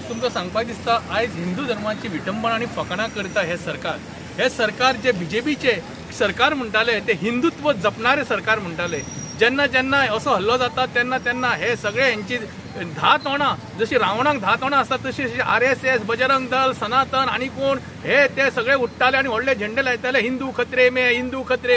तुमकां सांगपाक दिसता आयज हिंदू धर्माची विटंबना आनी फकाणां करता हे सरकार जे बीजेपीचे सरकार म्हणटाले ते हिंदुत्व जपणारे सरकार म्हणटाले। जेन्ना जेन्ना असो हल्लो जाता तेन्ना तेन्ना हे सगळे यांची 10 तोंडां जशी रावणाक 10 तोंडां असतात तशी RSS बजरंग दल सनातन आनी कोण हे ते सगळे उठताले आनी व्हडले झेंडे लायताले हिंदू खत्रे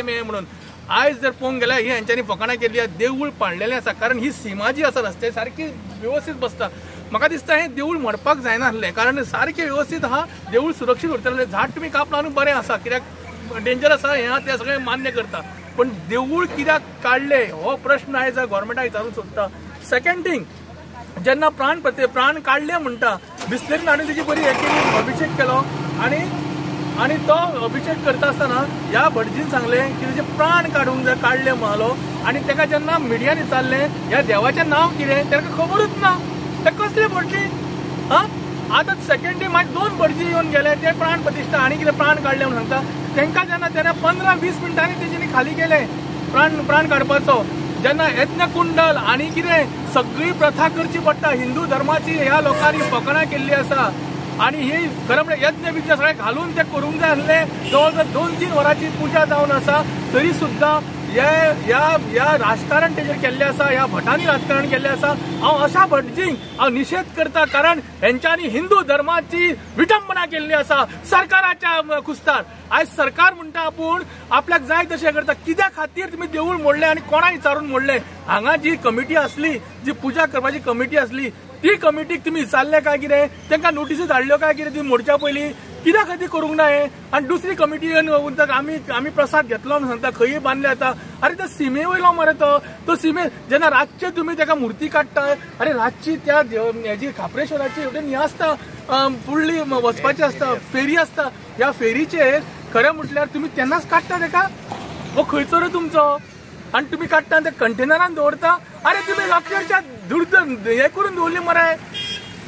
में म्हणून। आयज जर पळोवंक गेल्यार ही हांच्यांनी फकाणां केल्ली देवूळ पाडलेलें आसा कारण ही सीमा जी आसा रस्ते सारकी व्यवस्थित बसता। म्हाका दिसता हे देवूळ मोडपाक जायना आसलें कारण सारकें व्यवस्थित आहा देवूळ सुरक्षीत उरतलें। झाड तुमी कापला न्हू बरें आसा कित्याक डेंजरस आसा हें ते सगळें मान्य करता पण देवूळ कित्याक काडले हो प्रश्न आयज गव्हर्मेंटाक विचारूंक सोदता। सेकंड थिंग जेन्ना प्राण काडले म्हणटा बिस्लेरीन आनी तेजी बरी हे केली अभिषेक केलो आनी तो अभिषेक करता आसतना ह्या भटजीन सांगलें की तेजे प्राण काडूंक जाय काडले म्हणलो आनी तेका जेन्ना मिडियान विचारलें ह्या देवाचें नांव कितें तेका खबरूच ना ते कसले भटजी आतां सेकंड डे मागीर 2 भटजी येवन गेले ते प्राण प्रतिश्ठा आनी कितें प्राण काडले म्हणून सांगता तेंकां जेन्ना तेणे 15-20 मिनटांनी तेजेनी खाली केले प्राण काडपाचो जेन्ना यज्ञकुंडल आनी कितें सगळी प्रथा करची पडटा हिंदू धर्माची ह्या लोकांनी फकाणां केल्ली आसा आनी ही खरें म्हणजे यज्ञ बिज्ञ सगळें घालून ते करूंक जाय आसले जवळ 2-3 वरांची पुजा जावन आसा तरी सुद्दां ह्या राजकारण तेजेर केल्लें आसा ह्या भटांनी राजकारण केल्लें आसा। हांव अशा भटजींक हांव निशेध करता कारण हेंच्यांनी हिंदू धर्माची विटंबना केल्ली आसा सरकाराच्या कुस्तार। आयज सरकार म्हणटा आपूण आपल्याक जाय तशें करता कित्या खातीर तुमी देवूळ मोडलें आनी कोणाक विचारून मोडलें। हांगा जी कमिटी आसली जी पुजा करपाची कमिटी आसली ती कमिटीक तुमी विचारलें काय कितें तेंकां नोटीसी धाडल्यो काय कितें ती मोडच्या पयलीं कित्या खातीर करूंक ना हें आनी दुसरी कमिटी आमी प्रसाद घेतलो म्हणून सांगता खंय बांदले आतां अरे तो सीमे वयलो मरे तो सीमे जेन्ना रातचे तुमी तेका मुर्ती काडटा अरे रातची त्या हेजी खापरेश्वराची हें आसता फुडली वचपाची आसता फेरी आसता ह्या फेरीचेर खरें म्हटल्यार तुमी तेन्नाच काडटा तेका हो खंयचो रे तुमचो आनी तुमी काडटा आनी ते कंटेनरान दवरता अरे तुमी अक्षरशः धुर्द हें करून दवरली मरे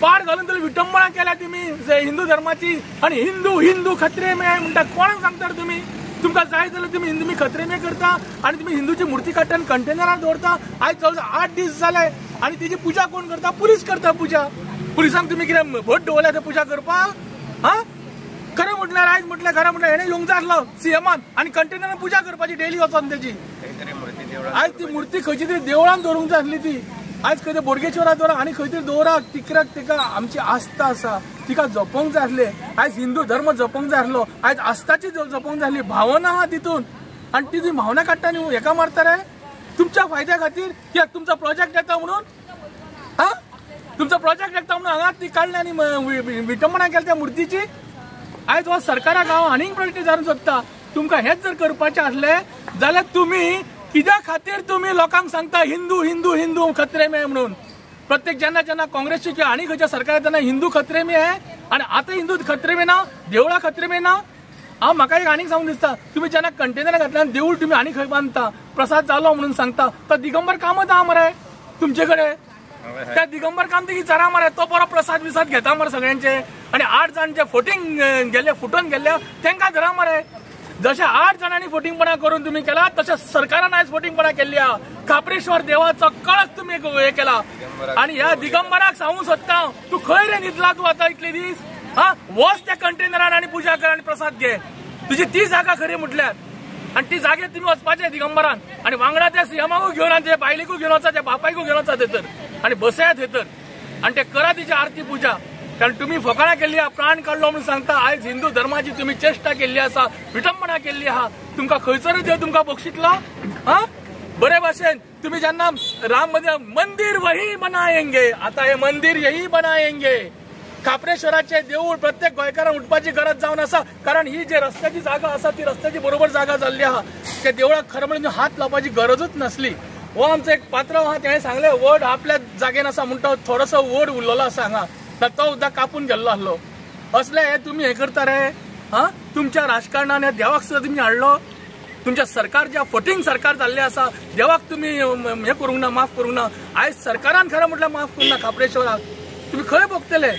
पाड घालून तरी विटंबना केल्या तुमी हिंदू धर्माची आनी हिंदू खत्रे में म्हणटा कोणाक सांगता तुमी तुमकां जाय जाल्यार तुमी खत्रे में करता आनी तुमी हिंदूची मुर्ती काडटा आनी कंटेनरान दवरता। आयज जवळ 8 दीस जाले आनी तेजी पुजा कोण करता पुलीस करता पुजा पुलिसांक तुमी कितें भट दवरल्या ते पुजा करपाक खरें म्हटल्यार आयज म्हटल्यार खरें म्हटल्यार हेणे येवंक जाय आसलो सीएमान आनी कंटेनरान पुजा करपाची डेली वचोन तेजी आयज ती मुर्ती खंयची तरी देवळान दवरूंक जाय आसली ती आयज खंय बोडगेश्वराक दवरा आनी खंय तरी दवरा तिका आमची आस्था आसा तिका जपोवंक जाय आसले। आयज हिंदू धर्म जपोवंक जाय आसलो आयज आस्थाची जपोवंक जाय आसली भावना आहा तितून आनी ती भावना काडटा न्हू हेका मारता रे तुमच्या फायद्या खातीर कित्याक तुमचो प्रोजेक्ट येता म्हणून तुमचो प्रोजेक्ट येता म्हणून हांगा ती काडली आनी विटंबना केली त्या मुर्तीची। आयज हो सरकाराक हांव आनीक प्रश्न विचारूंक सोदता तुमकां हेच जर करपाचें आसलें जाल्यार तुमी कित्या खातीर तुमी लोकांक सांगता हिंदू खत्रे में म्हणून प्रत्येक जेन्ना काँग्रेसची किंवा आनी खंयच्या सरकार येतना हिंदू खत्रे में आनी आतां हिंदू खत्रे में ना देवळां खत्रे में ना। हांव म्हाका एक आनीक सांगूंक दिसता तुमी जेन्ना कंटेनर घातल्यान देवूळ तुमी आनी खंय बांदता प्रसाद जालो म्हणून सांगता तो दिगंबर कामत आहा मरे तुमचे कडेन त्या दिगंबर काम ती विचारा मरे तो बरो प्रसाद घेता मरे सगळ्यांचे आनी 8 जाण जे फुटून गेल्ले तेंकां धरा मरे जशे 8 जाणांनी फोटिंगपणा करून तुम्ही केला तशा सरकारान आज फोटिंगपणा केली खापरेश्वर देवाचो कळस तुम्ही हे केला आणि ह्या दिगंबराक सांगू सोदता तू खंय रे न्हिदला तू आता इतले दीस वच त्या कंटेनरान आणि पूजा कर आणि प्रसाद घे तुझी ती जागा खरी म्हटल्यार आणि ती जागेत तुम्ही वचपाचे दिगंबरान आणि वांगडा त्या सीएमाकू घेऊन आणि बायलेकू घेऊन वचा त्या बापायकू घेऊन वचा थंयतर आणि बसयात थंयतर आणि ते करा तिची आरती पूजा कारण तुम्ही फकाणा केली प्राण काढलो म्हणून सांगता आज हिंदू धर्माची तुम्ही चेष्टा केली आसा विटंबना केली आहा तुमका खंयसर देव तुमका बक्षितलो बरे भाशेन तुम्ही जेन्ना राम मंदिर वही बनाएंगे आता हे मंदिर यही बनाएंगे खापरेश्वराचे देऊळ प्रत्येक गोंयकारांक उठपाची गरज जावन आसा कारण ही जे रस्त्याची जागा आसा ती रस्त्याची बरोबर जागा जाल्ली आहा त्या देवळाक खरं म्हणजे हात लावपाची गरजूच नसली हो आमचो एक पात्र आहा तेणे सांगले वड आपल्या जागेन आसा म्हणटा थोडोसो वड उरलेलो आसा हांगा तो सुद्दां कापून गेल्लो आसलो असले हे तुम्ही हे करता रे तुमच्या राजकारणान हे देवाक सुद्दां तुम्ही हाडलो तुमच्या सरकार ज्या फटींग सरकार जाल्ले आसा देवाक तुम्ही हे करूंक ना माफ करूंक ना आयज सरकारान खरं म्हटल्यार माफ करूंक ना खापरेश्वराक तुम्ही खंय भोगतले